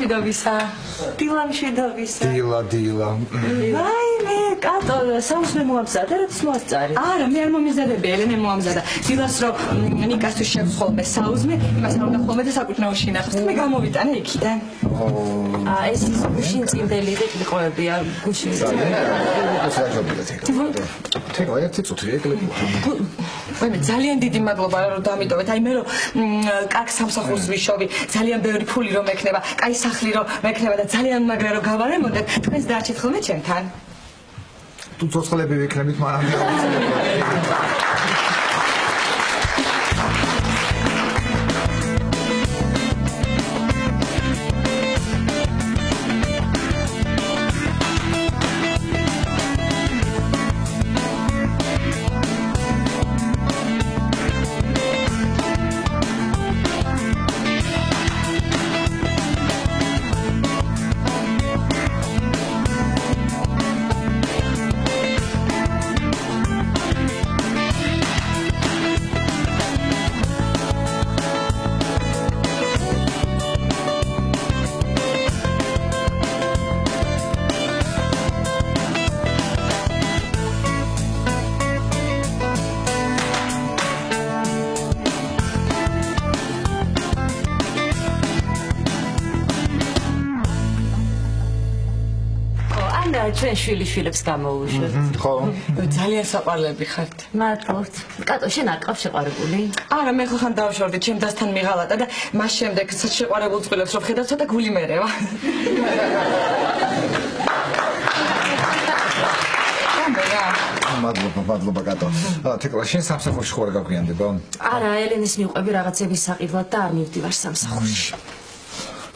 დილამშვიდობისა. დილა. ვაიმე, კატო, საუზმე მოამზადა, რაც მოასწარი. არა, მე არ მომიზადები, ელენე მოამზადა. დილას რომ ნიკასთვის შეხვს ხოლმე საუზმე, იმას არ უნდა ხოლმე და საკუთრნაოში ინახოს. მე გამოვიტანე იქიდან. ეს ის გუშინ წინდელი ყიყვებია, გუშინ. თეკლა ერთი წუთი ეკლეკვა. ვაიმე, ძალიან დიდი მადლობა რომ დამიტოვეთ. აი მე რომ კაკ სამსახურს ვიშოვი, ძალიან ბევრი ფული რომ ექნება, კაი სახლი რომ მექნება და ძალიან მაგრა რომ გავარემონტებ, თქვენს დაარჩეთ ხოლმე ჩემთან. თუ ცოცხლები ვიქნებით, მანამდე ჩვენ შვილიშვილებს გამოუშვებთ. ხო. ძალიან საყვარლები ხართ. მადლობთ. კატო, შენ არ ყავს შეყვარებული? არა, მე ხან დავშორდი, ჩემ დასთან მიღალატა და მას შემდეგ შეყვარებულ წყვილებს რომ ხედავ, ცოტა გული მერევა. მადლობა კატო. თეკლა, შენ სამსახურში ხوار გაგვიანდება? არა, ელენეს მიყვები რაღაცების საყიდლად და არ მივდივარ სამსახურში.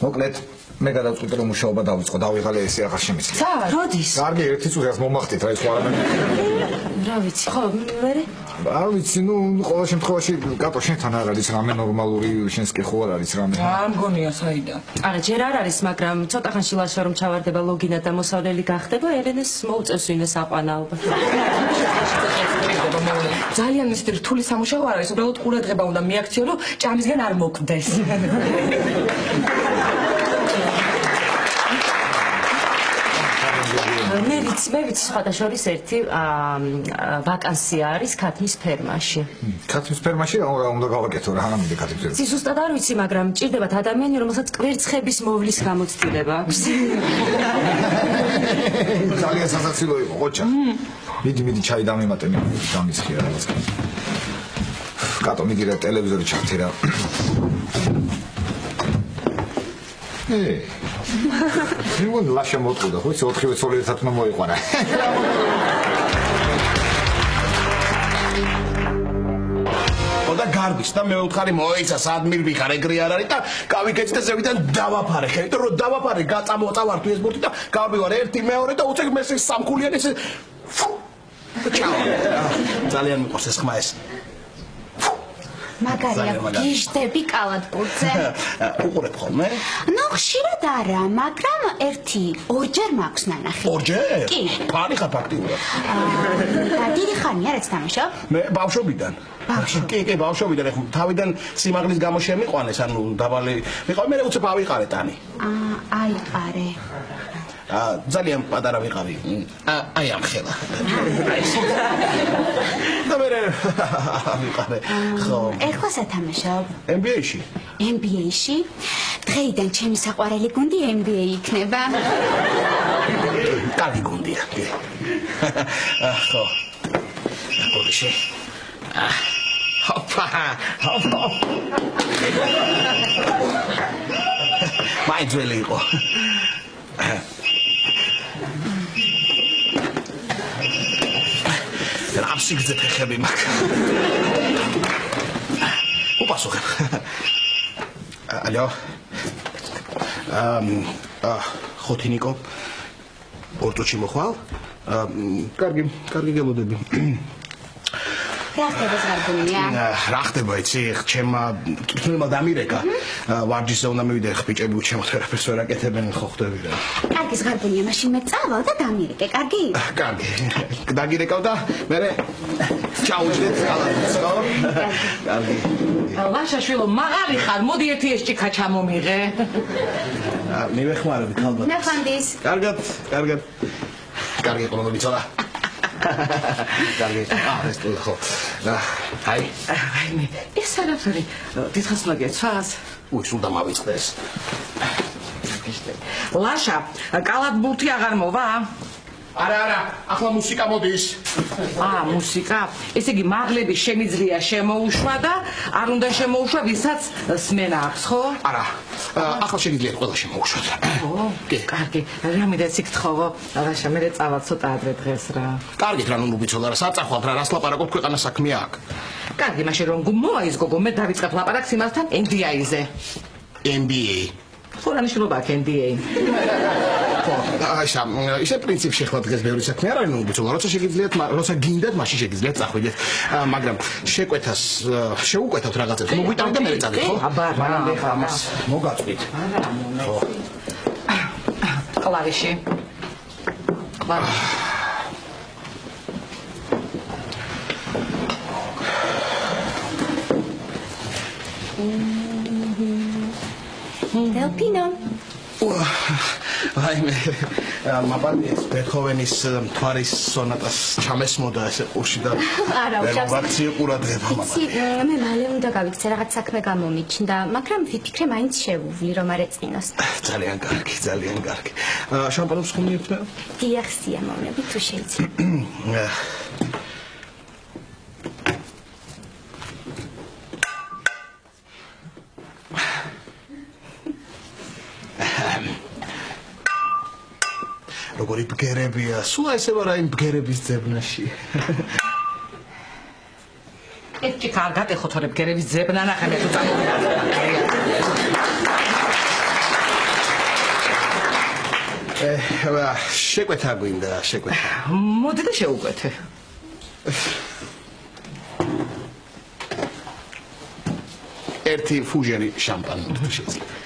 მოკლედ მე გადავწყვიტე რომ მუშაობა დავიწყო, დავიღალე ესე აღარ შემიძლია. როდის? კარგი, ერთი წუთი მომახდით, რა ის ხო არა. რა ვიცი, ხო, მერე? არ ვიცი, ყოველ შემთხვევაში კატო შენთან არ არის რამე ნორმალური, შენს კი ხო არ არის რამე. არ მგონია საიდან. არა, ჯერ არ არის, მაგრამ ცოტა ხანში ლაშა რომ ჩავარდება ლოგინა და მოსავლელი გახდება, ელენეს მოუწევს ვინმე საყვანაობა. ძალიან ისეთი რთული სამუშაო არ არის, უბრალოდ ყურადღება უნდა მიაქციო, რომ ჭამისგან არ მოკვდეს. მე ვიცი სხვადასხვა ერთი ვაკანსია არის ქათმის ფერმაში. ქათმის ფერმაში რა უნდა გავაკეთო რა ამამდე ქათმის ფერმაში? ზუსტად არ ვიცი, მაგრამ ჭირდებათ ადამიანი, რომელსაც კვერცხების მოვლის გამოცდილება აქვს. ძალიან სასაცილო იყო, ყოჩა. მიდი ჩაი დამემატე, დამისხია რაღაც. კატო, მიდი რა ტელევიზორი ჩართე რა. ვინ ლაშა მოტყუდა, ხო, 4-ვე ცოლი ერთად უნდა მოიყვარა. და გარბის და მე ვუთხარი მოიცა სადმირ ვიხარ ეგრე არ არის და გავიქეცი და ზევიდან დავაფარე ხე იმიტომ რომ დავაფარე გაწამოწავართი ეს ბურთი და გავბივარ ერთი მეორე და უცებ მესის სამქულიანი ესე ჩაო ძალიან მიყვარს ეს ხმა ეს მაგარია გიჟდები კალათბურთზე უყურებ ხოლმე ხშირად არა მაგრამ ორჯერ მაქვს ნანახი ორჯერ? კი ფანი ხარ ფაქტიურად დიდი ხანია რაც თამაშობ მე ბავშვობიდან კი ბავშვობიდან ეხლა თავიდან სიმაღლის გამო შემიყვანეს ანუ დაბალი ვიყავი მე უცებ ავიყარე ტანი აიყარე ძალიან პატარა ვიყავი აი ამ ხელა და მე ვიყარე ხო ეხლა სათამაშობ NBA-ში NBA-ში დღეიდან ჩემი საყვარელი გუნდი NBA იქნება კარგი გუნდია კი ხო გოლში ჰოპა მაინც ველი იყო აფსიგზე ფეხები მაქვს უპასუხებ ალო ხოთინიკო ორტუჩი მოხვალ კარგი გელოდები რა ხდება ზარგუნია რა ხდება იცი ჩემმა კითხულმა დამირეკა ვარჯიშზე უნდა მივიდე ხბიჭები უჩემოთ რაფერს ვერ აკეთებენ ხო ხდები რა კარგი ზარგუნია მაშინ მე წავალ და დამირეკე კარგი კარგი დაგირეკავ და მე ჩაუჯდეთ კალათს, ხო? კარგი. ლაშა შვილო, მაღალი ხარ, მოდი ერთი ეს ჭიქა ჩამომიღე. მივეხმარებით ალბათ. ნახანდის. კარგად. კარგი ყოლო მიცოლა. კარგი. ეს თუ ხო. აი. რაიმე, ეს არაფერი. დიდხანს უნდა გეცვას? უი, სულ დამავიწყდეს. ლაშა, კალათბურთი აღარ მოვა? არა, ახლა მუსიკა მოდის. მუსიკა. ესე იგი, მაღლები შემიძლია შემოუშვა და არ უნდა შემოუშვა, ვისაც სმენა აქვს, ხო? არა. ახლა შეგიძლიათ ყველა შემოუშვათ. კარგი. რამედაც იქთხოვო, ლაშა, მე წავალ ცოტა ადრე დღეს რა. კარგით რა ნუ ვიცოლა რა საწახვალთ რა რას ლაპარაკობთ ქვეყანა საქმე აქ. კარგი, მაშინ რომ გმოვა ის გოგო, მე დავიწყებ ლაპარაკს იმასთან NDA-ზე. NBA. ხო რა ნიშნულობა აქვს NDA? ისე პრინციპში ახლა დღეს ბევრი საქმე არ არის ნუ ვიცოლა როცა შეგიძლიათ როცა გინდათ მაშინ შეგიძლიათ წახვიდეთ მაგრამ შეკვეთას შეუკვეთავთ რაღაცებს მოგვიტანთ და მე წადით ხო? აბა რა ამას მოგაწვით. ხო. კლავიში. დელფინო. აი მე მაპარდეს ბეთჰოვენის მთვარის სონატას ჩამესმოდა ესე ყურში და არა უშავს ვაქცია ყურადღება იცი მე მალე უნდა გავიქცე რაღაც საქმე გამომიჩნდა მაგრამ ვიფიქრე მაინც შევუვლი რომ არ ეწინოს ძალიან კარგი შამპანობს ხომ მიეფნა დიახ სიამოვნები თუ შეიძლება როგორი ბგერებია, სულ ესე ვარ აი ბგერების ძებნაში. ერთი კარგად ეხოთორე ბგერების ძებნა ნახე მე თუ წამოვიდა. შეკვეთა გვინდა, შეკვეთა. მოდი და შეუკვეთე. ერთი ფუჟერი შამპანი თუ შეიძლება.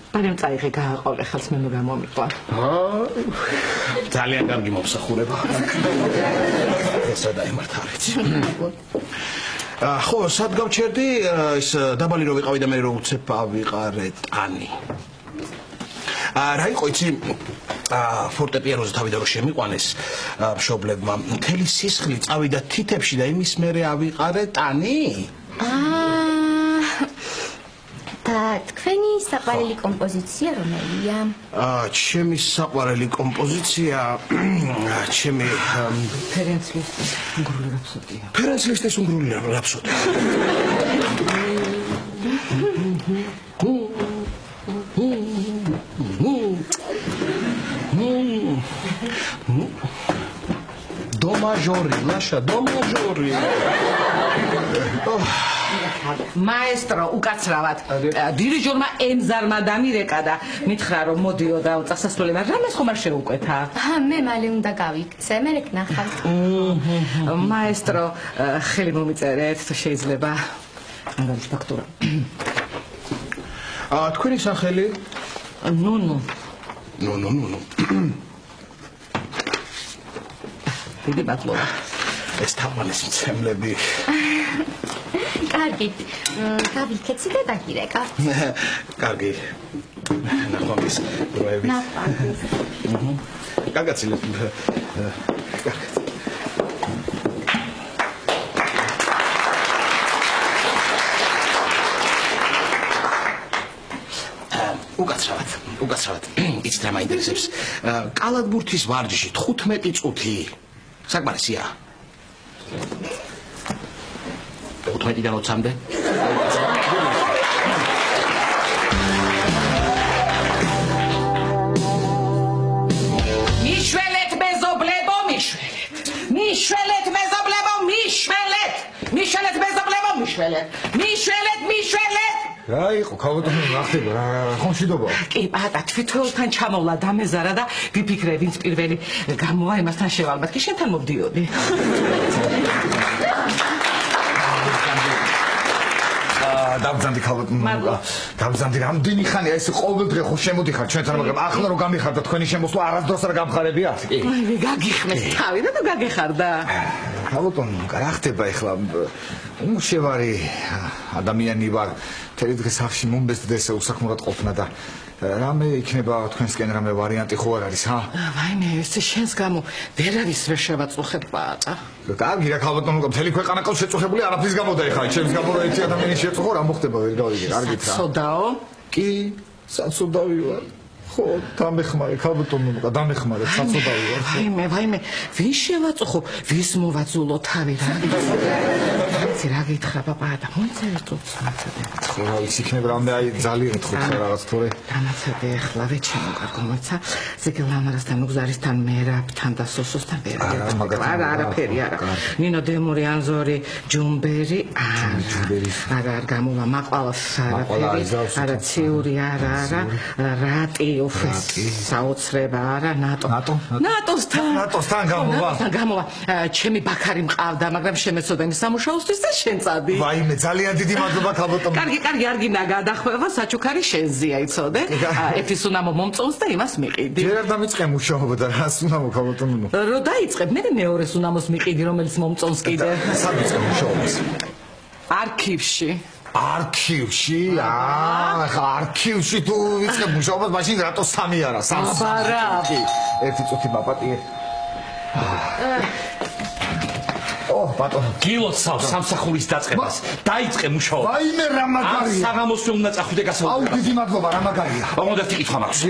პარემ წაიღე გააყოლე ხელს მე მოგამომიყვა. ძალიან კარგი მომსახურება. ესა დაემართარეთ. ხო, სად გავჩერდი? ის დაბალი რო ვიყავი და მე რო უცებ ავიყარე ტანი. რა იყო იცი? ფორტეპიანოზე თავიდან რო შემიყვანეს მშობლებმა, მთელი სისხლი წავიდა თითებში და იმის მერე ავიყარე ტანი? თქვენი საყვარელი კომპოზიცია რომელია? ჩემი საყვარელი კომპოზიცია ჩემი ფერენც ლისტის უნგრული რაფსოდია. ფერენც ლისტის უნგრული რაფსოდია. დო მაჟორი, ლაშა, დო მაჟორი. მაესტრო უკაცრავად დირიჟორმა ემზარმა დამირეკა და მითხრა რომ მოდიო და წასასვლელი მაგრამ ეს ხომ არ შეუკვეთა მე მალე უნდა გავიქცე მე ნახავთ მაესტრო ხელი მომიწერეთ თუ შეიძლება ანგალის ფაქტურა თქვენი სახელი ნუნუ დიდი მადლობა ეს თამალის მცემლები კარგი გავიქეცი და დაგირეკა კარგი ნახვამის დროებით ნახვამის კარგაცილებ უკაცრავად იცით რა მაინტერესებს კალათბურთის ვარჯიში 15 წუთი საკმარისია 15-დან 20-მდე მიშველეთ მეზობლებო მიშველეთ რა იყო ქალბატონო რა ხდება რა ხონშიდობა კი პატა თვითონთან ჩამოვლა დამეზარა და ვიფიქრე ვინც პირველი გამოვა იმასთან შევალბათ კი შენთან მოვდიოდი დავძანდი ქალბატონო დავძანდი რამდენი ხანია ეს ყოველდღე ხო შემოდიხარ ჩვენთან მაგრამ ახლა რო გამიხარდა თქვენი შემოსვლა არასდროს არ გამხარებიათ კი აი გაგიხმეს თავი და თუ გაგეხარდა ხალოტონ რა ხდება ეხლა შევარი ადამიანი ვარ თელი დღე სახში მომბესდეს უსაქმურად ყოფნა და რამე იქნება თქვენსკენ რამე ვარიანტი ხო არ არის ვაიმე ეს შენს გამო ვერ არის ვერ შევაწუხებ პატა კარგი რა ხალოტონ მთელი ქვეყანა ყავს შეწუხებული არაფრის გამო და ეხლა ჩემს გამო რა ერთი ადამიანი შეწუხო რა მოხდება ვერ გავიგე კარგით რა სოდაო კი საცოდავი ვარ ხო დამეხმარე ხალოტონ დამეხმარე საცოდავი ვარ ვაიმე ვინ შევაწუხო ვის მოვაძულო თავი რა რა გითხრა პაპა მოიწერე თუ ხო რა ის იქნება რამე აი ძალიან ხო რაღაც თორე დამაცადე ახლა ვეჩემო კარგო მოიცა ზეგლამარასთან უგზარისთან მერაბთან და სოსოსთან ვერ არაფერი არა ნინო დემური ანზორი ჯუმბერი არა არ გამოვა მაყვალას არაფერი არა ციური არა რატი ოფისი საოცრება არა ნატოსთან გამოვა ჩემი ბაქარი მყავდა მაგრამ შემეცოდა იმ სამუშაოსთვის და შენ წადი ვაიმე ძალიან დიდი მადლობა ხალბატონო კარგი არ გინდა გადახვევა საჩუქარი შენზეა იცოდე ეფის უნამო მომწონს და იმას მიყიდი ჯერ არ დამიწყე მუშაობა და რას უნამო ხალბატონო რო დაიწყებ მე მეორეს უნამოს მიყიდი რომელიც მომწონს კიდე სამიწყე მუშაობას არქივში არქივში თუ ვიწყებ მუშაობას მაშინ რატო სამი არა აბარავი ერთი წუთი ბაპატიე ბატონო გილოცავ სამსახურის დაწყებას დაიწყე მუშაობა ვაიმე რა მაგარია საღამოსვე უნდა წახვიდე გასაუბრებლად დიდი მადლობა რა მაგარია მოგონდა კითხვა მაქვს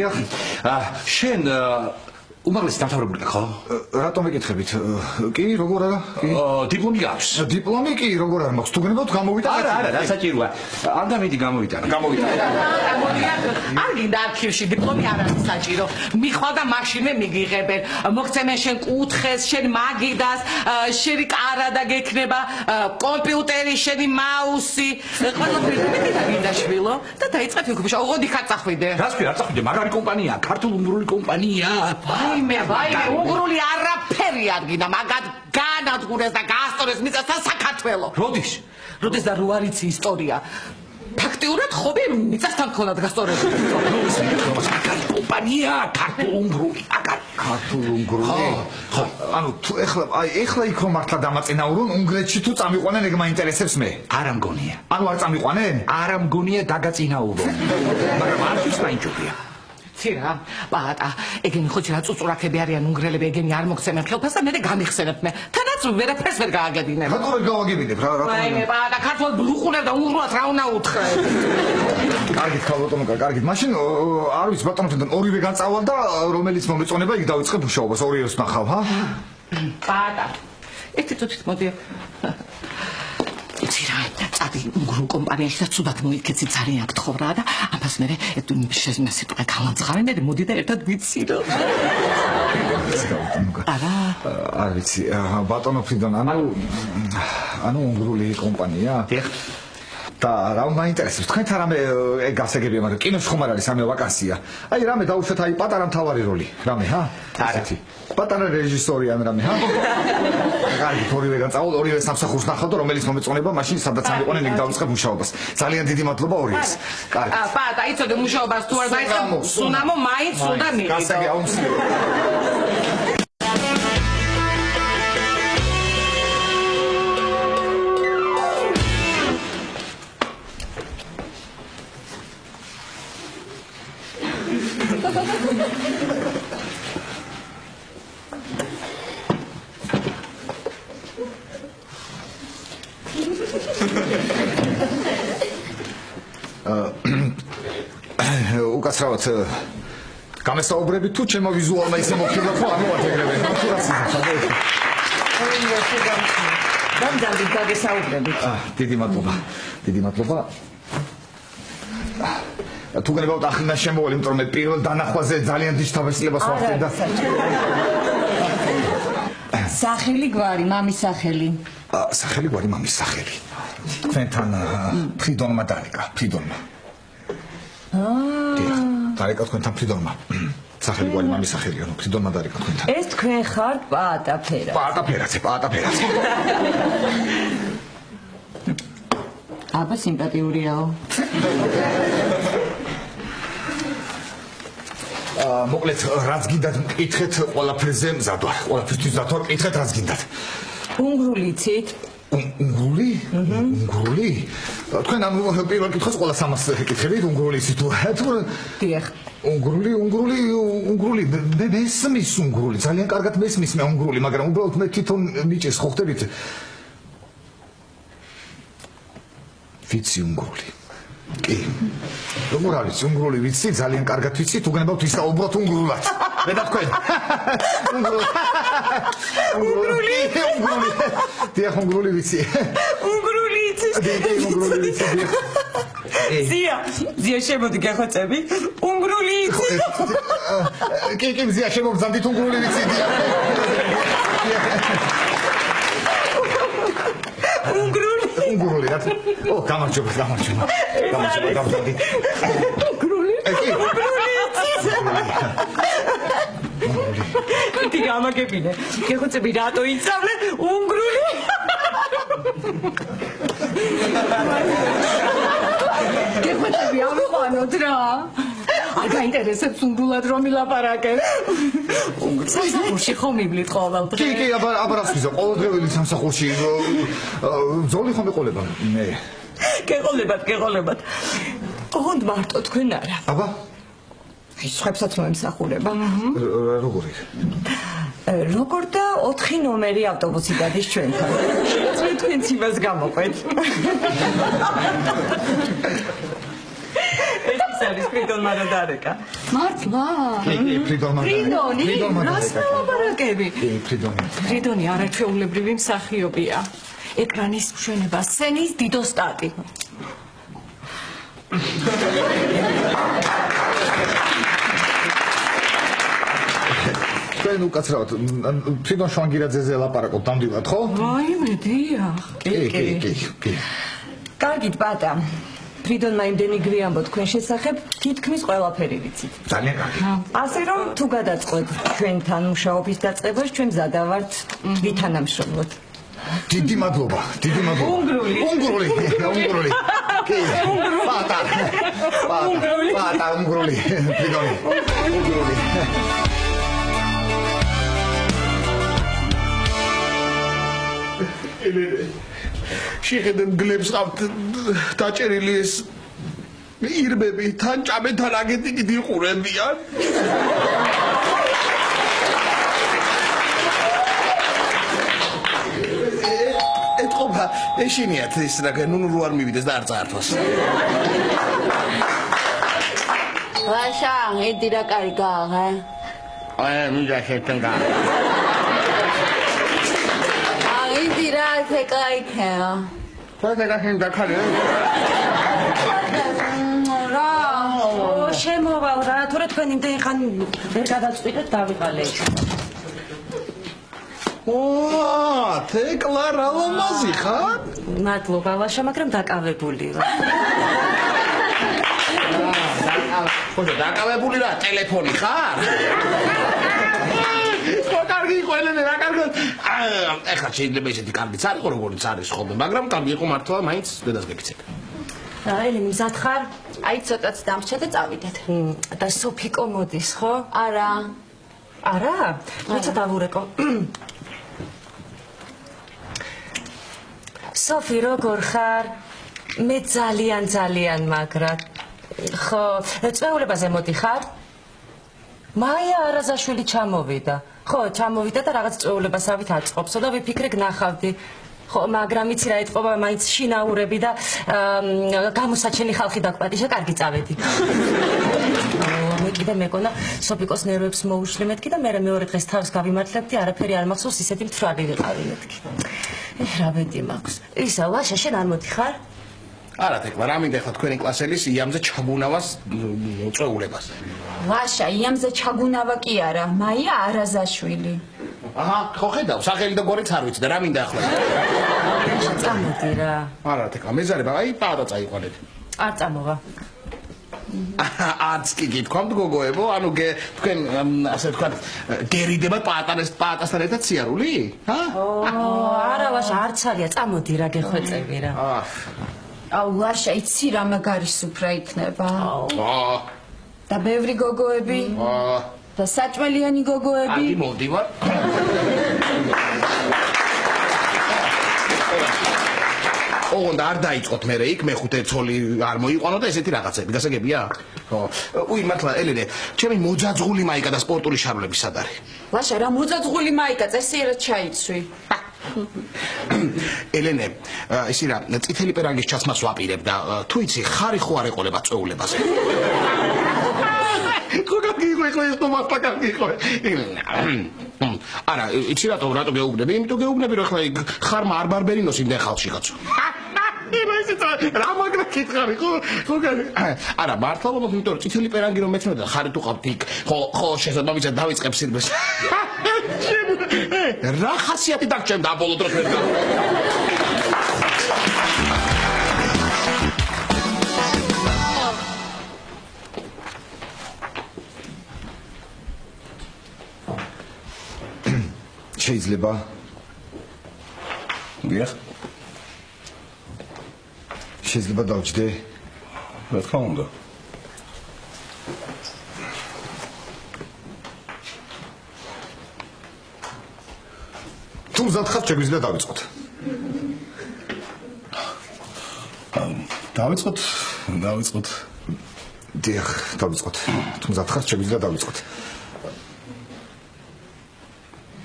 შენ უმაღლესი დამთავრებული ხო? რატომ ეკითხებით? კი, როგორ არა? კი. დიპლომი აქვს. დიპლომი კი, როგორ არა მაქვს? თუ გნებავთ გამოვიტანეთ. არა, საჭიროა. ანდა მიდი გამოვიტანე. არ გინდა არქივში დიპლომი არ არის საჭირო. მიხვალ და მაშინვე მიგიღებენ. მოგცემენ შენ კუთხეს, შენ მაგიდას, შენი კარადა გექნება, კომპიუტერი, შენი მაუსი, ყველაფერი გინდა შვილო და დაიწყეთ იქ. ოღონდ იქ არ წახვიდე. რას ქვია, არ წახვიდე, მაგარი კომპანია, ქართულ-უნგრული კომპანია. ვაიმე, უნგრული არაფერი არ გინდა, მაგად განადგურეს და გაასწორეს მიწასთან საქართველო. როდის და რო არიცი ისტორია. ფაქტიურად ხობე მიწასთან ქონად გასწორებული. მაგარი კომპანია, ქართულ-უნგრული, ქართულ-უნგრული. ხო, ანუ თუ ეხლა იქ რომ მართლა დამაწინაურონ უნგრეთში თუ წამიყვანენ ეგ მაინტერესებს მე. არ ამგონია. ანუ არ წამიყვანენ? არ ამგონია დაგაწინაურონ. მაგრამ არც მაინჯობია. ცირა, პატა, ეგენი ხოჭი რა წუწურაქები არიან უნგრელები, ეგენი არ მოგცემენ ხელფასს და მე გამიხსენებ მე. თანაც ვერაფერს ვერ გააგებინებ. რატო ვერ გავაგებინებ რა? ვაიმე, პატა, ქართულ ბლუხუნებ და უნგრულად რა უნდა უთხრე. კარგით, ხალბატონო, კარგით. მაშინ არ ვიცი ბატონთან ორივე განწავალ და რომელიც მომეწონება იქ დავიწყებ მუშაობას, ორივეს ნახავ, ჰა? პატა. ერთი წუთით მოდი. ცირა, წადი უნგრულ კომპანიაში და ცუდად მოიქეცი ძალიან გთხოვრა და ამას მე შენა სიტყვა გალანძღარი მე მოდი და ერთად ვიცირო. არა, არ ვიცი, ბატონო ფრიდონ, ანუ უნგრული კომპანია? დიახ. და რა მაინტერესებს თქვენთან რამე გასაგებია, მაგრამ კინოში ხომ არ არის ამე ვაკანსია. აი რამე დაუშვათ აი პატარა მთავარი როლი, რამე, ჰა? არათი. პატარა რეჟისორი ან რამე, ჰა? კარგი, ორივე განწავალ, ორივე სამსახურს ნახავ და რომელიც მომეწონება, მაშინ სადაც ამიყვანენ იქ დავიწყებ მუშაობას. ძალიან დიდი მადლობა ორივეს. კარგი. პატა, იცოდე მუშაობას თუ არ დაიწყებ, სუნამო მაინც უნდა მიყიდო. გასაგე აუმსიო. უკაცრავად გამესაუბრებით თუ ჩემო ვიზუალმა ისე მოგხიბლა თუ არ მოაჩეგრებენ თუ რაც ისე დამძალდი გაგესაუბრებით. დიდი მადლობა თუ გნებავთ ახლა შემოვალი იმიტომ რომ მე პირველ დანახვაზე ძალიან დიდ თავისლებას ვახდე და სახელი გვარი, მამის სახელი. სახელი გვარი, მამის სახელი. თქვენთან ფრიდონმა დარეკა, ფრიდონმა. დარეკა თქვენთან ფრიდონმა. სახელი გვარი, მამის სახელი, ანუ ფრიდონმა დარეკა თქვენთან. ეს თქვენ ხართ პატაფერა. პატაფერაცე. აბა სიმპათიურიაო. მოკლედ რაც გინდათ მკითხეთ ყველაფერზე მზად ვარ. ყველაფერთვის მზად ვარ, მკითხეთ რაც გინდათ. უნგრული იცით? უნგრული? უნგრული? თქვენ ამ პირველ კითხვას ყველას ამას ეკითხებით, უნგრული იცით თუ? დიახ. უნგრული, მე მესმის უნგრული, ძალიან კარგად მესმის მე უნგრული, მაგრამ უბრალოდ მე თვითონ მიჭეს ხო ხდებით? ვიცი უნგრული. კი. როგორ არის უნგრული ვიცი, ძალიან კარგად ვიცი, თუ გნებავთ ვისაუბროთ უნგრულად. მე და თქვენ. უნგრული. დიახ, უნგრული ვიცი. უნგრული იცით? უნგრული ვიცი. ზია შემოდი გახოცები. უნგრული იცით? კი, ზია შემოგზავდით უნგრული ვიცი. უნგრული რა. გამარჯობა. გამარჯობა. უნგრული იცით? კი გამაგებინე. გეხოცები რატო იცავლე უნგრული? გეხოცები ამოყანოთ რა. არ გაინტერესებს უნგრულად რომ ილაპარაკებ. სამსახურში ხომ მივლით ყოველდღე? კი, აბა რას ვიზა, ყოველდღიურად სამსახურში ზოლი ხომ ეყოლება მე. გეყოლებათ. ოღონდ მარტო თქვენ არა. აბა? ის ხვებსაც მომსახურება. როგორი? როგორ და 4 ნომერი ავტობუსი გადის ჩვენთან. შეიძლება თქვენც იმას გამოყვეთ. ეს არის ფრიდონ მარადარეკა. მართლა? კი, ფრიდონი. რას მოვაპარაკები? კი, ფრიდონი არაჩვეულებრივი მსახიობია. ეკრანის მშვენება, სცენის დიდოსტატი. თქვენ უკაცრავად ფრიდონ შვანგირაძეზე ლაპარაკობ დამდივად, ხო? რაიმე, დიახ. კი. კარგით, პატა. ფრიდონმა იმდენი გვიანბო თქვენ შესახებ, თითქმის ყველაფერი ვიცით. ძალიან კარგი. ასე რომ თუ გადაწყვეტ ჩვენთან მუშაობის დაწყებას, ჩვენ მზადა ვართ ვითანამშრომლოთ. დიდი მადლობა. უნგრული. კი. პატა უნგრული. ფრიდონი. უნგრული. შეხედენ გლებს ყავთ დაჭერილი ეს ირმები თან ჭამეთან აგეთი კიდე იყურებიან. ეთყობა ეშინიათ ის რა ნუნუ რო არ მივიდეს და არ წაართვას. ვაშა, ედი რა კარი გააღე? მინდა შეთენგა. Indira se cae. Toate ca fiind de acolo. შემოვალ რა, თორე თქვენ იმდენ ხან ვერ გადაწყვიტეთ დავიყალე. თეკლა რა ლამაზი ხარ? მადლობა ლაშა, მაგრამ დაკავებული ვარ. ხო, დაკავებული რა, ტელეფონი ხარ? კარგი იყო ელენე რა კარგი. ეხლა შეიძლება ისეთი კარგიც არ იყო როგორც არის ხოლმე, მაგრამ კარგი იყო მართლა, მაინც დედას გეკიცეთ. ელი მზად ხარ? აი ცოტაც დამრჩა და წავიდეთ. და სოფიკო მოდის, ხო? არა. არა? მეც დავურეკო. სოფი როგორ ხარ? მე ძალიან მაგრად. ხო, წვეულებაზე მოდიხარ? მაია არაზაშვილი ჩამოვიდა. ხო, ჩამოვიდა და რაღაც წვეულებასავით აწყობსო და ვიფიქრე გნახავდი. ხო, მაგრამ იცი რა ეთყობა მაინც შინაურები და გამოსაჩენი ხალხი დაგვპატიშა, კარგი წავედი. მე კიდე მეკონა სოფიკოს ნერვებს მოუშლი მეთქი და მე მეორე დღეს თავს გავიმართლებდი, არაფერი არ მახსოვს, ისეთი მთვრალი ვიყავი მეთქი. რა ბედი მაქვს. ისა ლაშა შენ არ მოდიხარ? არა თეკლა, რა მინდა ხა თქვენი კლასელის იამზე ჩაგუნავას წვეულებას. ვაშა, იამზე ჩაგუნავა კი არა, მაია არაზაშვილი. აჰა, ხო ხედავ, სახელი და გვარიც არ ვიცი და რა მინდა ახლა. წამოდი რა. არა თეკლა, მეზარება, აი პაატა წაიყვანეთ. არ წამოვა. არც კი გითქვამთ გოგოებო, ანუ თქვენ ასე ვთქვათ, გერიდება პაატასთან ერთად სიარული? ჰა? არა ვაშა, არც არია, წამოდი რა გეხვეწები რა. აუ ლაშა, იცი რა მაგარი სუფრა იქნება. და ბევრი გოგოები. და საჭმელიანი გოგოები. აი მოდივარ. ოღონდ არ დაიწყოთ მე იქ მეხუთე ცოლი არ მოიყვანო და ესეთი რაღაცები გასაგებია? ხო. უი მართლა ელენე, ჩემი მოძაძღული მაიკა და სპორტული შარვლები სად არის? ლაშა რა მოძაძღული მაიკა წესიერად ჩაიცვი. ელენე, ისი რა, წითელი პერანგის ჩაცმას ვაპირებ და თუ იცი, ხარი ხო არ ეყოლება წვეულებაზე. ხო გიგიყვე ეს თომასა გიგიყვე. არა, იცი რატო გეუბნები? იმიტომ გეუბნები რომ ხლა ხარმა არ ბარბერინოს იმდენ ხალხში კაცო. რა მაგრა კითხარი ხო? არა, მართლა მომხ იმიტომ რომ წითელი პერანგი რომ მეცნობდა ხარი თუ ყავთ იქ. ხო, შესაძლოა დავიწყებ სირბეს. რა ხასიათი დაგჭემ და ბოლო დროს ვერ გა. შეიძლება? დიახ. შეიძლება დავჯდე? რა თქმა უნდა. თუ მზად ხართ, შეგვიძლია დავიწყოთ. დავიწყოთ. დიახ, დავიწყოთ. თუ მზად ხართ, შეგვიძლია დავიწყოთ.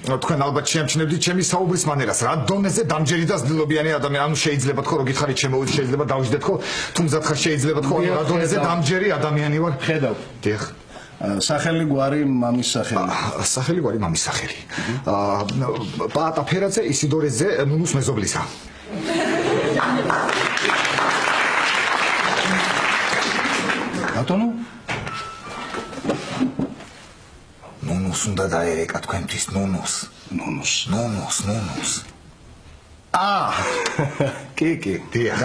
თქვენ ალბათ შეამჩნევდით ჩემი საუბრის მანერას. რა დონეზე დამჯერი და ზრდილობიანი ადამიანი, ანუ შეიძლება თქო, რომ გითხარით შემოვიდეთ, შეიძლება დავიჯდეთ ხო? თუ მზად ხართ, შეიძლება თქო, რა დონეზე დამჯერი ადამიანი ვარ. ხედავ. დიახ. სახელი გვარი მამის სახელი. სახელი გვარი მამის სახელი. პაატა ფერაძე ისიდორეზე ნუნუს მეზობლისა. ბატონო? ნუნუს უნდა დაერეკა თქვენთვის ნუნუს. კი, დიახ.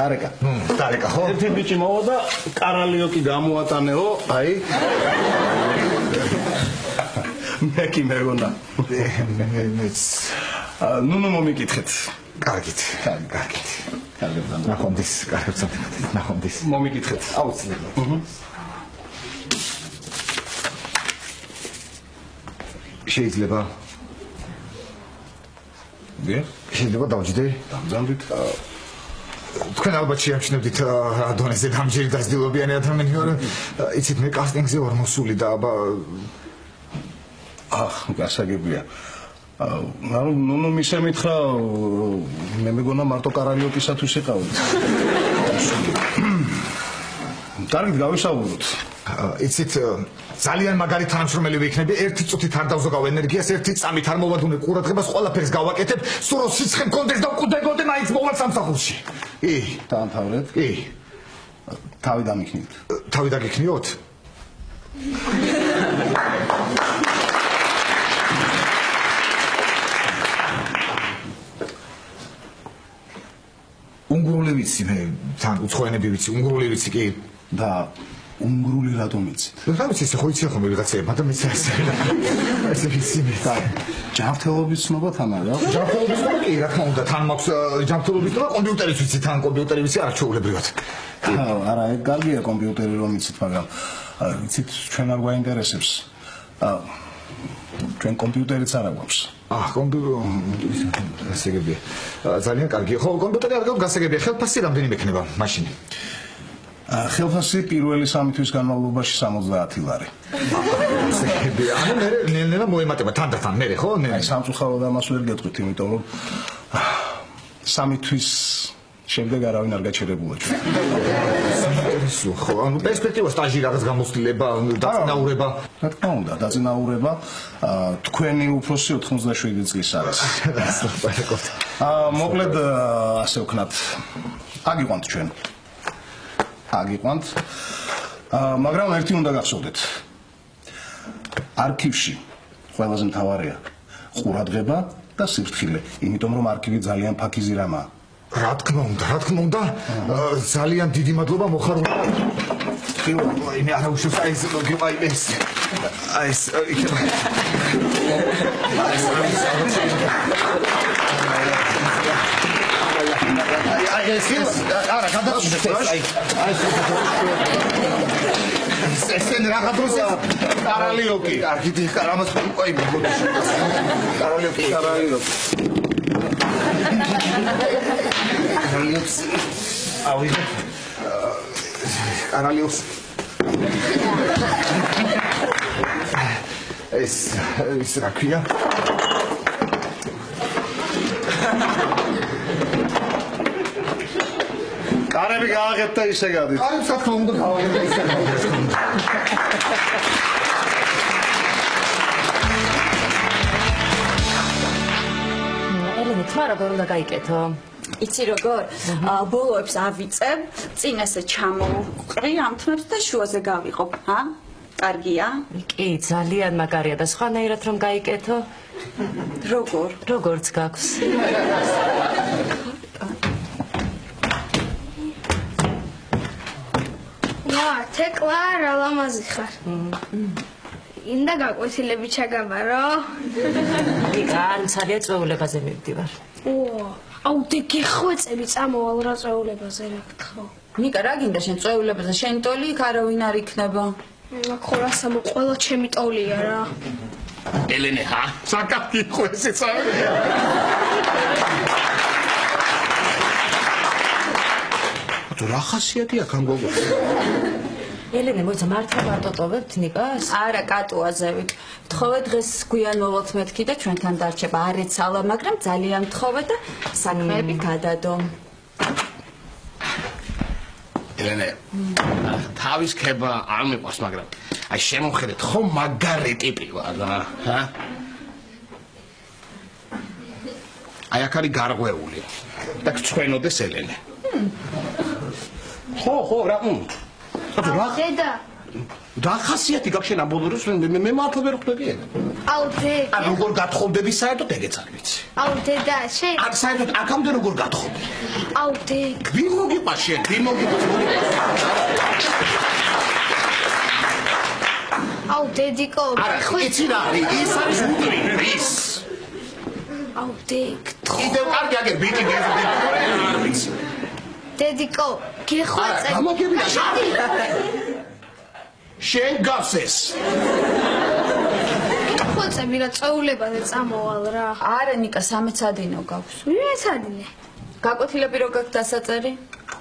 დარეკა ხო? ერთი ბიჭი მოვა და კარალიოკი გამოატანეო, აი. მექი მეგონა. მეც. ნუნუ მომიკითხეთ. კარგით. ნახონდის, ნახონდის. მომიკითხეთ. აუცილებლად. შეიძლება? დიახ. შეიძლება დავჯდე? დამძამდით. თქვენ ალბათ შეამჩნევდით რა დონეზე დამჯერი და ზრდილობიანი ადამიანი ვარ. იცით, მე კასტინგზე ვარ მოსული და აბა გასაგებია. ნუნუ მისე მითხრა მე მეგონა მარტო კარალიოკისათვის იყავით. კარგით გავისაუბროთ. იცით, ძალიან მაგარი თანამშრომელი ვიქნები, ერთი წუთით არ დავზოგავ ენერგიას, ერთი წამით არ მოვადუნე ყურადღებას, ყველაფერს გავაკეთებ, სულ რომ სიცხე მქონდეს და მკვდრებოდე მაინც მოვალ სამსახურში. დაამთავრეთ? კი. თავი დამიქნით. თავი დაგიქნიოთ? უნგრული ვიცი მე, თან უცხოენები ვიცი, უნგრული ვიცი კი. და უნგრული რატომ იცით? რა ვიცი, ხო იცი ხომ ვიღაცებმა და მეც ესე ვიცი მე. ჯანმრთელობის ცნობა თან არა? ჯანმრთელობის ცნობა კი, რა თქმა უნდა, თან მაქვს ჯანმრთელობის ცნობა, კომპიუტერის ვიცი, თან კომპიუტერი ვიცი, არ ჩვეულებრივად. არა, ეგ კარგია კომპიუტერი რომ იცით, მაგრამ იცით, ჩვენ არ გვაინტერესებს. ჩვენ კომპიუტერიც არ აქვს. კომპიუტერი გასაგებია. ძალიან კარგია. ხო, კომპიუტერი არ გაქვს გასაგებია. ხელფასი რამდენი მექნება მაშინ? ხელფასი პირველი 3 თვის განმავლობაში 70 ლარი. ანუ მე ნელა მოემატება თანდათან მე ხო? აი სამწუხაროდ ამას ვერ გეტყვით, იმიტომ რომ 3 თვის შემდეგ არავინ არ გაჩერებულა ჩვენ. საინტერესო ხო? ანუ პერსპექტივა სტაჟი რაღაც გამოცდილება, დაწინაურება. რა თქმა უნდა, დაწინაურება თქვენი უფროსი 97 წლის არის. მოკლედ ასე ვქნათ. აგიყვანთ ჩვენ. აგიყვანთ. მაგრამ ერთი უნდა გახსოვდეთ. არქივში ყველაზე მთავარია ყურადღება და სიფრთხილე, იმიტომ რომ არქივი ძალიან ფაქიზი რამაა. რა თქმა უნდა, ძალიან დიდი მადლობა მოხარული. აი მე არა უშავს აი ეს გიყვაი ეს. აი ეს იქნება. აი ეს არა გადაწყვეტეთ აი ესენ რაღაც დროზე კარალიოკი. კარგი დიახ, ამას უყოი მოდი. კარალიოკი. კარალიოს ავიღე კარალიოს ეს რა ქვია კარები გააღებთ და ისე გადით. აი, საქმე უნდა გავაღებ და ისე გავაღებ. ელენე, თმა როგორ უნდა გაიკეთო? იცი როგორ? ბოლოებს ავიწებ, წინ ესე ჩამოვყრი ამთნებს და შუაზე გავიყობ, ჰა? კარგია? კი, ძალიან მაგარია და სხვანაირად რომ გაიკეთო? როგორ? როგორც გაქვს. თეკლარა ლამაზი ხარ. ინდა გაკვეთილები ჩაგაბარო. იგან ძალიან წვეულებაზე მივდივარ. აუ გეხვეწები წამოვალ რა წვეულებაზე რა გთხოვ. ნიკა რა გინდა შენ წვეულებაზე შენ ტოლი იქ არავინ არ იქნება. მაგ ხო რასამო ყველა ჩემი ტოლია რა. ელენე ჰა საკაფი ხო ესეც არა. თუ რა ხასიათი აქვს ამ გოგოს? ელენე, მოიცა მართლა ვარტოტოვებთ ნიკას? არა, კატუაზევით. თხოვე დღეს გვიან მოვალთ მეთქი და ჩვენთან დარჩება. არ ეცალა, მაგრამ ძალიან თხოვე და საქმეები გადადო. ელენე, თავის ქება არ მიყვარს, მაგრამ აი შემოხედეთ, ხო მაგარი ტიპი ვარ რა, ჰა? აი აქ არის გარღვეული და გწვენოდეს ელენე. ხო, რა დედა. რა ხასიათი გაქვს შენ ამ ბოლო დროს მე მართლა ვერ ხვდები ელენე. აუ დედა. ან როგორ გათხოვდები საერთოდ ეგეც არ ვიცი. აუ დედა, შენ. აქ საერთოდ აქამდე როგორ გათხოვდი? აუ დედა. ვინ მოგიყვა შენ? ვინ მოგიყვა? აუ დედიკო, იცი რა არის? ის არის უგრი, ის. აუ დედა. კიდევ კარგი აგერ ბიჭი არ ვიცი. დედიკო, გეხვეწები. გამოგებია შენ გავს ეს. გეხვეწები რა წვეულებაზე წამოვალ რა. არა ნიკა, სამეცადინო გაქვს. ვიეცადინე? გაკვეთილები რო გაქვს დასაწერი?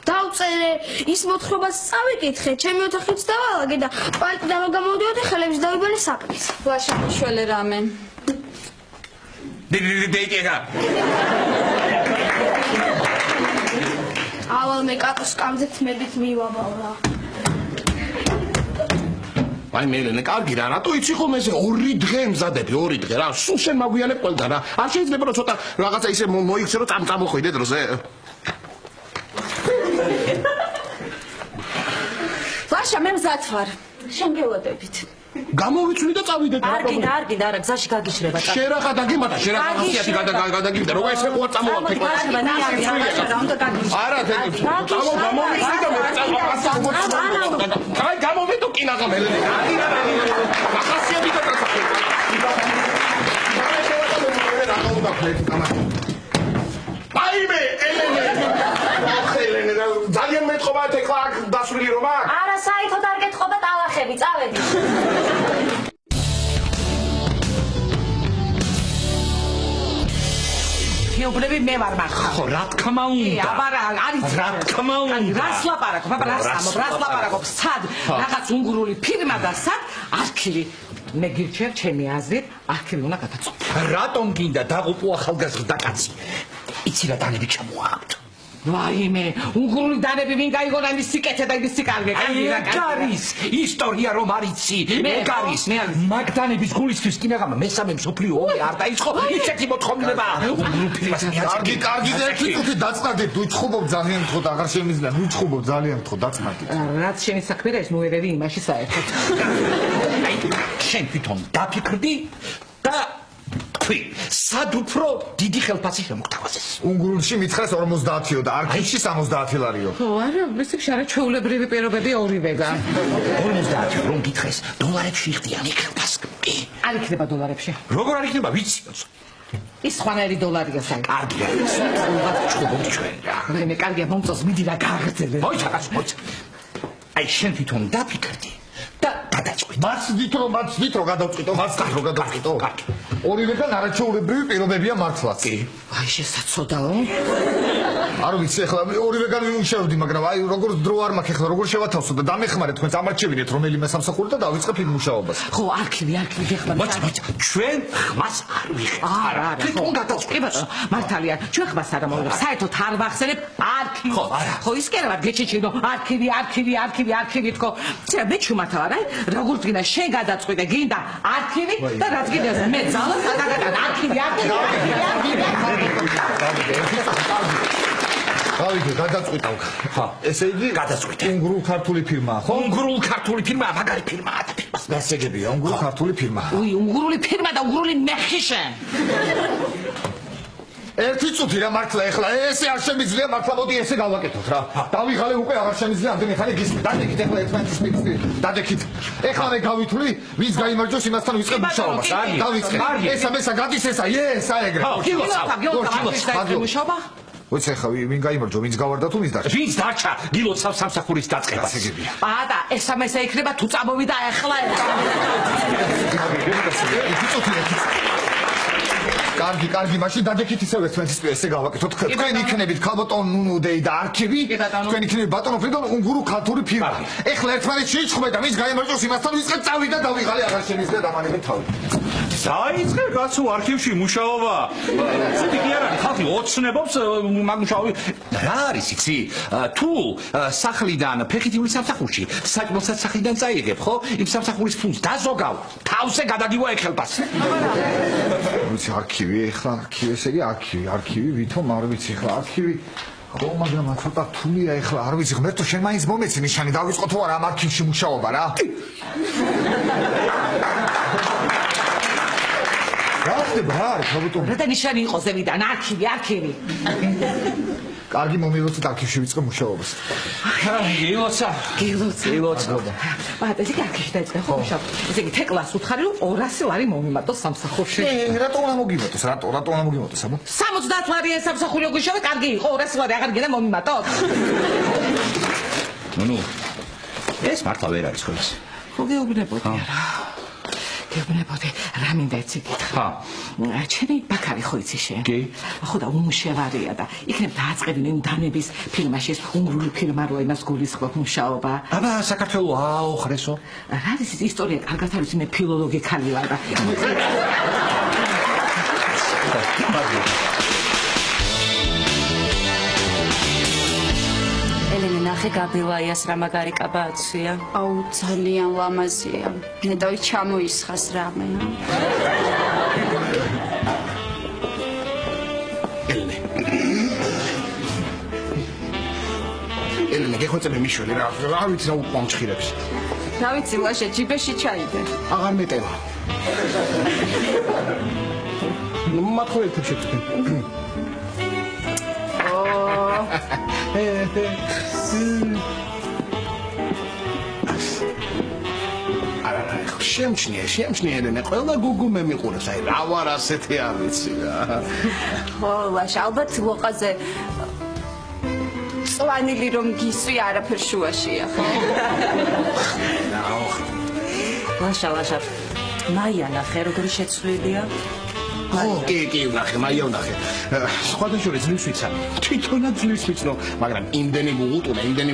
დავწერე, ის მოთხრობას წავიკითხე, ჩემი ოთახიც დავალაგე და პალტი დამაგამოვდიოდი ხელებს დავიბალე საქმეს. ლაშა შველე რამე. დეიკერა. ავალ მე კატოს კამზე თმედით მივაბავ რა. აი მე ელენე, კარგი რა, რატო იცი ხოლმე ესე 2 დღე მზადები, 2 დღე რა, სულ შენ მაგვიანებ ყველგან რა. არ შეიძლება რომ ცოტა რაღაცა ისე მოიქცე რომ წამოხვიდე დროზე. ლაშა მე მზად ვარ. შენ გელოდებით. გამოვიცვლი და წავიდეთ რა. არ გინდა, არა, გზაში გაგიშრება. შენ რა გადაგიმატა, შენ რა ხასიათი გადაგიმდა, როგორ ესე ყوار წამოვალ თქო. არა, გამოვიცვლი და მე აი გამოვიდო კინაღა მელენე. რა ხასიათი გადაგახე. აიმე ელენე. ელენე, ძალიან მეტყობა ეხლა აქ დასვლილი რომ აქ. არა, საერთოდ არ გეთყობა ტალახები, წავედი. ფიობლები მე ვარ მაგხარ. ხო, რა თქმა უნდა. აბარა, არის რა თქმა უნდა. რას ლაპარაკობ? აბა რას ლაპარაკობ? სად რაღაც უნგრული ფირმა და სად არქივი? მე გირჩევ ჩემი აზრით, არქივი უნდა გადაწყვეტო. რატომ გინდა დაღუპო ახალგაზრდა კაცი? იცი რა დანები ჩამოაქვთ. ვაიმე, უნგრული დანები ვინ გაიგონა იმის სიკეთე და იმის სიკარგე? ეგ არის ისტორია რომ არიცი. ეგ არის. მაგდანების გულისთვის კინაღამ მესამე მსოფლიო ომი არ დაიწყო. ისეთი მოთხოვნილება უნგრულ ფილმას მიაწყვეტა. კარგი და ერთი წუთი დაწყნარდეთ, უჩხუბობ ძალიან მთხოთ, აღარ შემიძლია, უჩხუბობ ძალიან მთხოთ, დაწყნარდეთ. რაც შენი საქმე რა ეს მოერევი იმაში საერთოდ. აი, შენ თვითონ დაფიქრდი და თქვი, სად უფრო დიდი ხელფასი შემოგთავაზეს. უნგრულში მითხრეს 50-ო და არქივში 70 ლარიო. ხო, არა, მისებში არა ჩვეულებრივი პირობები ორივეგან. 50 რომ გითხეს, დოლარებში იხდიან იქ ხელფასს. კი. არ იქნება დოლარებში. როგორ არ იქნება, ვიცი. ის სხვანაირი დოლარია საერთოდ. კარგია. ალბათ ჩხუბობთ ჩვენ რა. მე კარგია მომწონს, მიდი რა გააგრძელე. მოიცა. აი შენ თვითონ დაფიქრდი და გადაწყვეტ. მაცდით რომ გადავწყვიტო. ორივეგან არაჩვეულებრივი პირობებია მართლაც. აი შესაძოდაო. არ ვიცი ახლა ორივე განვიმუშავდი, მაგრამ აი როგორ დრო არ მაქვს ახლა როგორ შევათავსო და დამეხმარეთ თქვენ ამარჩევინეთ რომელიმე სამსახური და დავიწყებ იმ მუშაობას. ხო, არქივი გეხმართ. მოიცა, ჩვენ ხმას არ ვიხარ. არა, თვითონ გადავწყვეტ. მართალია, ჩვენ ხმას არ ამოვიღებ. საერთოდ არ ვახსენებ არქივი. ხო, ის კი არა, გეჩეჩინო, არქივი თქო. ცერა მე ჩუმართავ არა? როგორ თქვინა, შენ გადაწყვეტე, გინდა არქივი და რაც გინდა მე ძალა სადაგატან არქივი. გავიგე, გადაწყვიტავ. ხა, ესე იგი, გადაწყვიტე. უნგრულ ქართული ფირმაა, ხო? უნგრულ ქართული ფირმაა, მაგარი ფირმაა და ფირმას გასაგებია, უნგრულ ქართული ფირმაა. უი, უნგრული ფირმა და უნგრული მეხი შენ. ერთი წუთი რა მართლა ეხლა ესე არ შემიძლია მართლა მოდი ესე გავაკეთოთ რა. დავიღალე უკვე აღარ შემიძლია ამდენი ხანი გისმით. დადექით ეხლა ერთმანეთის პირში. დადექით. ეხლა მე გავითვლი, ვინც გაიმარჯვოს იმასთან ვიწყებ მუშაობას. დავიწყე. ესა გადის ესა, საეგრე. მუშაობა? ვიცი ახლა ვინ გაიმარჯვა, ვინც გავარდა თუ ვინც დარჩა. ვინც დარჩა, გილოცავ სამსახურის დაწყებას. გასაგებია. და ესა იქნება თუ წამოვიდა ახლა. კარგი, მაშინ დადექით ისევ ერთმანეთის პირში ესე გავაკეთოთ. თქვენ იქნებით ქალბატონ ნუნუდეი და არქივი, თქვენ იქნებით ბატონო ფრიდონ უნგრულ ქართული ფირმა. ეხლა ერთმანეთს შეიჭხმე და ვინც გაიმარჯვოს იმასთან ვიწყებ წავიდა და დავიღალე აღარ შემიძლია დამანებეთ თავი. დაიწყე კაცო არქივში მუშაობა. ცოტა კი არ არის, ხალხი ოცნებობს მაგ მუშაობი. რა არის იცი? თუ სახლიდან ფეხითივლის სამსახურში საჭმელსაც სახლიდან წაიღებ, ხო? იმ სამსახურის ფულს დაზოგავ, თავზე გადაგივა ეხელბას. ვიცი არქივი, ეხლა არქივი, ესე იგი არქივი, ვითომ არ ვიცი ეხლა არქივი. ხო, მაგრამ ცოტა თულია ეხლა, არ ვიცი, ღმერთო შენ მაინც მომეცი ნიშანი, დავიწყო თუ არა ამ არქივში მუშაობა რა. გახდება რა არის ქალბატონო? რა და ნიშანი იყო ზევიდან არქივი. კარგი მომილოცეთ არქივში ვიწყე მუშაობას. გილოცა. ბატონო, ესე არქივში დაიწყე ხო მუშაობა. ესე იგი თეკლას უთხარი რომ 200 ლარი მომიმატოს სამსახურში. რატო უნდა მოგიმატოს? რატო უნდა მოგიმატოს აბა? 70 ლარი ეს სამსახური როგორ შევა? კარგი იყო 200 ლარი აღარ გინდა მომიმატოს. ნუ ეს მართლა ვერ არის ხო ეს? ხო გეუბნებოდი რა. გეუბნებოდი რა მინდა იცი გითხრა. ჩემი ბაქარი ხო იცი შენ? კი. ხო და უმშევარია და იქნებ დააწყებინენ დანების ფილმაში ეს უნგრული ფირმა რო იმას გულისხმობ მუშაობა. აბა საქართველო აოხრესო. რა ის ისტორია კარგად არის მე ფილოლოგი ხალი ვარ და ელენე ნახე გაბილაიას რა მაგარი კაბაცია. აუ ძალიან ლამაზია. ნეტავი ჩამოისხას რამე. ელენე გეხვეწები მიშველი რა ვიცი რა უყამჭხირებს. რა ვიცი ლაშა ჯიბეში ჩაიდე. აღარ მეტევა. მათხოვეთ შეჭრე. შემჩნია ელენე ყველა გუგუ მე მიყურებს აი რა ვარ ასეთი არ ვიცი რა. ხო ლაშა ალბათ ლოყაზე წვანილი რომ გისვი არაფერ შუაშია ხო? ლაშა მაია ნახე როგორი შეცვლილია. კი ვნახე მაია ვნახე. სხვადასხვა ძლივს ვიცა. თვითონაც ძლივს ვიცნო, მაგრამ იმდენი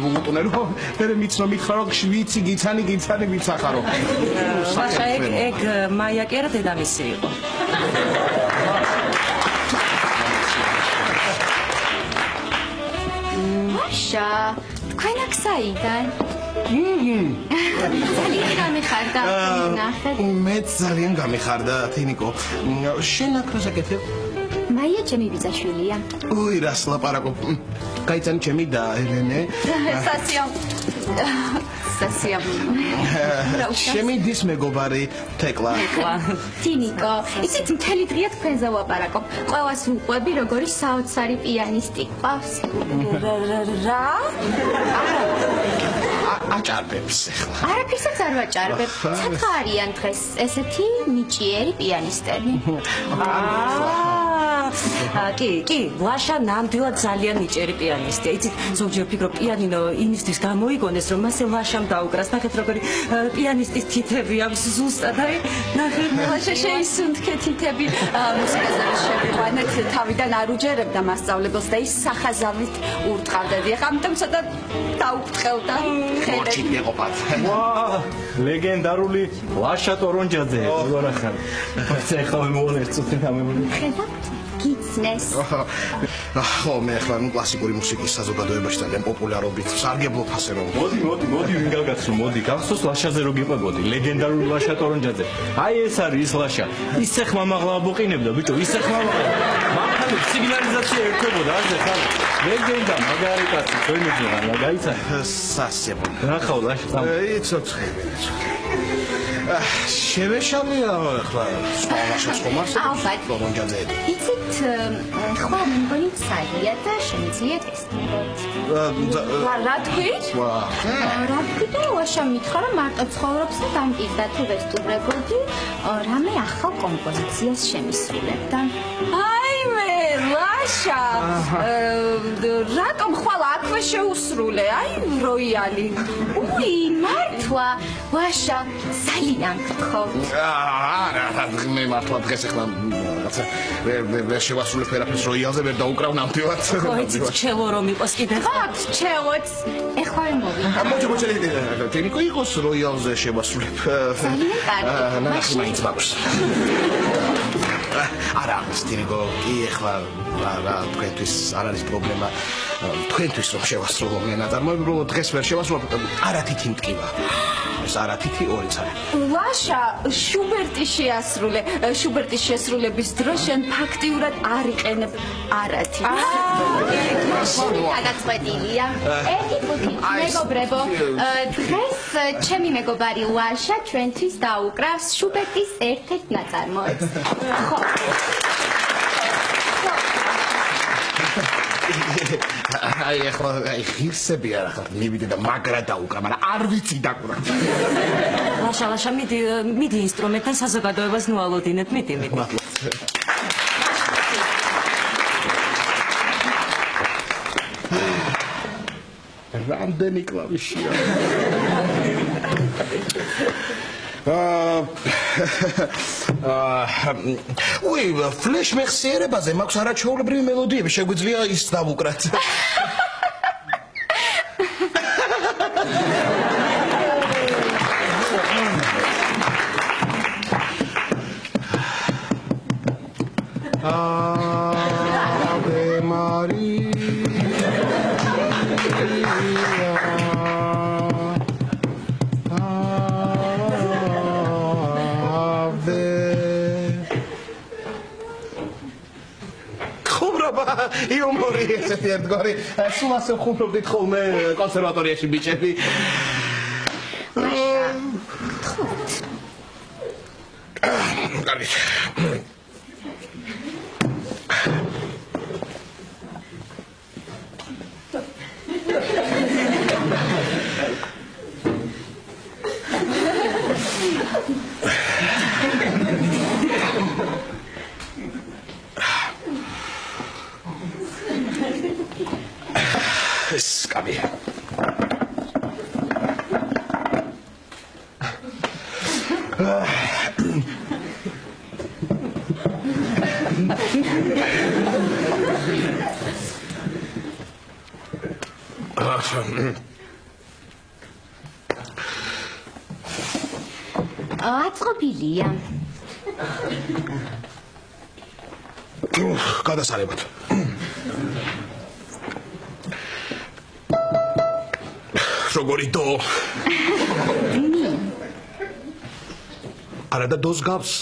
ვუღუტუნე რომ მე მიცნო მითხრა რომ შვიცი გიცანი ვიცახარო. ლაშა ეგ მაია კი არა დედამისი იყო. მაშა, თქვენ აქ საიდან? ძალიან გამიხარდა, ნახე. მეც ძალიან გამიხარდა, თინიკო. შენ აქ რა საკეთებ? მაია ჩემი ბიძაშვილია. უი, რას ლაპარაკობ? გაიცანი ჩემი და ელენე. ჩემი დის მეგობარი თეკლა. თინიკო, ისიც მთელი დღეა თქვენზე ვაპარაკობ. ყველას ვუყვები, როგორი საოცარი პიანისტი ყავს. რა? აჭარბებს ახლა. არაფერსაც არ ვაჭარბებ. სათხა არიან დღეს ესეთი ნიჭიერი პიანისტები. კი, ლაშა ნამდვილად ძალიან იჭერი პიანისტია. იცით, ზოგჯერ ვფიქრობ, პიანინო იმისთვის გამოიგონეს, რომ მასე ლაშამ დაუკრას. ნახეთ, როგორი პიანისტის თითები აქვს ზუსტად, აი, ნახეთ. ლაშა შეისუნთქე თითები. მუსიკაზე შევიყვანეთ, თავიდან არ უჯერებდა მასწავლებელს და ის სახაზავით ურტყავდა. ეხლა ამიტომ ცოტა დაუფრთხელდა. მორჩით მეყოფათ. ვა, ლეგენდარული ლაშა ტორონჯაძე. როგორ ახარ? ეხლა მოვon ერთ წუთი გამებული. ხედავთ? გიცნეს. ხო, მე ახლა კლასიკური მუსიკის საზოგადოებაში ძალიან პოპულარობით სარგებლობ ასე რომ. მოდი, ვინ გაგაცნო, მოდი, გახსოვს ლაშაზე რო გიყვებოდი, ლეგენდარული ლაშა ტორონჯაძე. აი ეს არის ის ლაშა. ისე ხმამაღლა ბოყინებდა, ბიჭო, ისე ხმამაღლა. მანქანებს სიგნალიზაცია ერთვებოდა, ასე ხალხი. ლეგენდა, მაგარი კაცი, თქვენი ძმა, გაიცანი? სასიამოვნო. რა ხავ ლაშა? იცოცხლე. შევეშალია ახლა სკოლაშიც ხომ არსებობს ტორონჯაძეები. იცით, ხო, მე მგონი ცალია და შემიძლიათ ესწრებოთ. რა თქვით? რა თქვით და ლაშა მითხრა რომ მარტო ცხოვრობს და დამტირდა თუ ვესტუმრებოდი, რამე ახალ კომპოზიციას შემისრულებდა. აი მე ლაშა რატომ ხვალ აქვე შეუსრულე? აი როიალი. უი, მართლა, ლაშა ძალიან გთხოვთ. არა, მე მართლა დღეს ახლა რაღაცა ვერ შევასრულებ ვერაფერს როიალზე ვერ დაუკრავ ნამდვილად. ხო, იცით, ჩელო რომ იყოს კიდე. ხოთ, ჩელოც. ეხლა ვერ მოვიდა. მოჭე, ტენიკო იყოს როიალზე შევასრულებ. ძალიან კარგი. ნახე მაინც მაქვს. არა, სტინგო, კი ახლა რა თქვენთვის არ არის პრობლემა. თქვენთვის რომ შევასრულო მე ნაწარმოები, უბრალოდ დღეს ვერ შევასრულებ. არათითი მტკივა. ეს არათითი ორი ცალი. ლაშა, შუბერტი შეასრულე. შუბერტის შესრულების დროს შენ ფაქტიურად არ იყენებ არათი. გადაწყვეტილია. ერთი ფუტი, მეგობრებო, დღეს ჩემი მეგობარი ლაშა ჩვენთვის დაუკრავს შუბერტის ერთ-ერთ ნაწარმოებს. ხო. აი ახლა ღირსები არ ახლა მივიდე და მაგრა დაუკრა, მაგრამ არ ვიცი დაკვრა. ლაშა, მიდი ინსტრუმენტთან საზოგადოებას ნუალოდინეთ, მიდი. რამდენი კლავიშია? უი, ფლეშ მეხსიერებაზე მაქვს არაჩვეულებრივი მელოდიები, შეგვიძლია ის დავუკრათ. Ave Maria. იუმორი ესეთი ერთგვარი სულ ასე ვხუმრობდით ხოლმე კონსერვატორიაში ბიჭები. კარგი. Скаби. აწყობილია. გადასარევად. როგორი დო? არა და დოს გავს.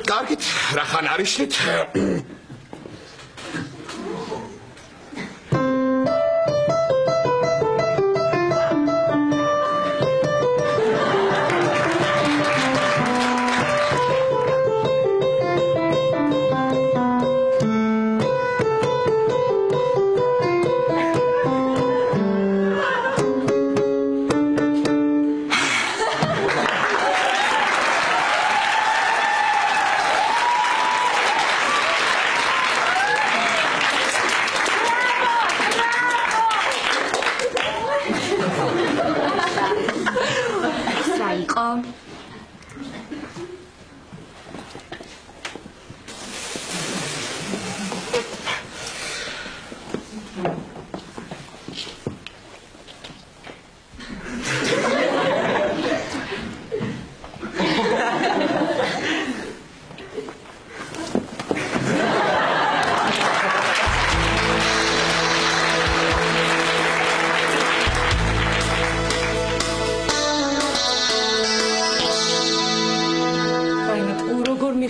კარგით, რახან არიშლით?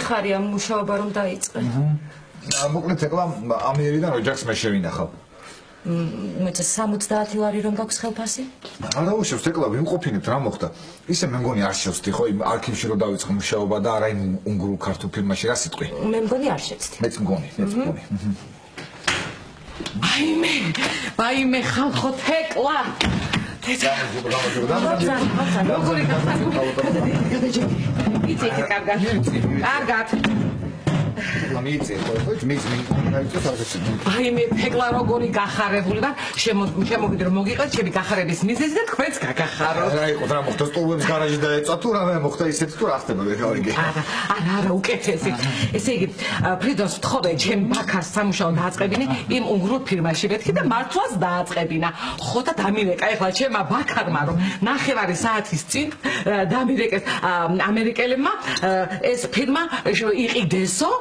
ხარია მუშაობა რომ დაიწყე. მოკლედ ეხლა ამიერიდან ოჯახს მე შევინახავ. მეც 70 ლარი რომ გაქვს ხელფასი? არა უშევს ეხლა ვიმყოფინებთ რა მოხდა. ისე მე მგონი არ შევსდი ხო იმ არქივში რომ დავიწყე მუშაობა და არა იმ უნგრულ ქართულ ფილმაში რა სიტყვი. მე მგონი არ შეცდი. მეც მგონი. ვაიმე ხალხო თეკლა. იცით კარგად. კარგად. მე ფეკლა როგორი გახარებული ვარ, შემოვიდე რომ მოგიყევთ ჩემი გახარების მიზეზი და თქვენც გაგახაროთ. რა იყო რა მოხდა სტულებს გარაჟი დაეწვა თუ რა მოხდა ისეთ თუ რა ხდება ვეღარიგე. არა უკეთესი. ესე იგი ფრიდოს ვთხოვე ჩემ ბაქარს სამუშაო დააწყებინე იმ უნგრულ ფირმაში მეთქი და მართლაც დააწყებინა. ხო და დამირეკა ეხლა ჩემმა ბაქარმა რომ ნახევარი საათის წინ დამირეკეს ამერიკელებმა ეს ფირმა იყიდესო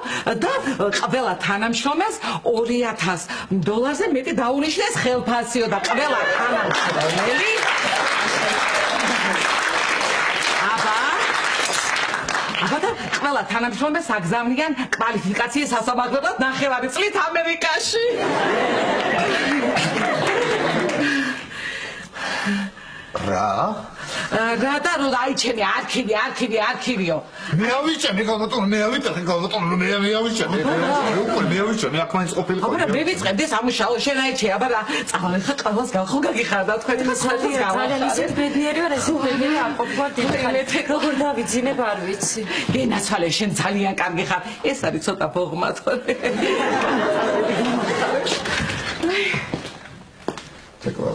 და ყველა თანამშრომელს $2000 მეტი დაუნიშნეს ხელფასიო და ყველა თანამშრომელი აბა და ყველა თანამშრომელს აგზავნიან კვალიფიკაციის სასამართლოდ ნახევარი წლით ამერიკაში. რა? რა და რო დაიჩენე არქივიო. მე ავიჩენე გალბატონო, მე ავიტეხე გალბატონო, მე ავიჩენე. უკვე მე ავიჩენე, აქ მაინც ყოფილიყო. აბა მე ვიწყებდი სამუშაო შენაიჩე, აბა რა წავალ ხა ყველას ხო გაგიხარდა თქვენ ხა საათის ძალიან ისეთ ბედნიერი ვარ, ესე ბედნიერი არ ყოფილიყარ დიახალეთ როგორ დავიძინებ არ ვიცი. გენაცვალე შენ ძალიან კარგი ხარ. ეს არის ცოტა ბოღმა თორე. თეკლა